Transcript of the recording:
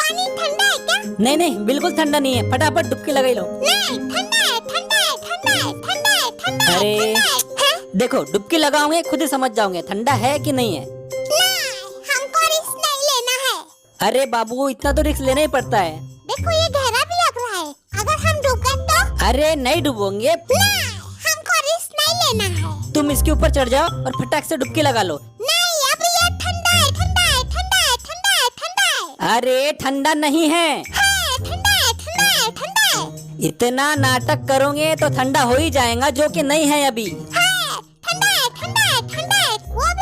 पानी ठंडा है क्या? नहीं नहीं, बिल्कुल ठंडा नहीं है, फटाफट डुबकी लगाई लो। नहीं, ठंडा है, ठंडा है, ठंडा है, ठंडा है, ठंडा है, अरे ठंडा है। देखो, डुबकी लगाओगे खुद ही समझ जाओगे ठंडा है कि नहीं है। नहीं, हमको रिस्क नहीं लेना है। अरे बाबू, इतना तो रिस्क लेना ही पड़ता है। देखो ये गहरा भी लग रहा है, अगर हम डूब गए तो? अरे नहीं डूबोगे, नहीं, हमको रिस्क नहीं लेना है। तुम इसके ऊपर चढ़ जाओ और फटाक से डुबकी लगा लो। नहीं, अब ये ठंडा है, ठंडा है, ठंडा है, ठंडा है, ठंडा है। अरे ठंडा नहीं है। हाँ, ठंडा है, ठंडा है, ठंडा है। इतना नाटक करोगे तो ठंडा हो ही जाएगा, जो कि नहीं है अभी।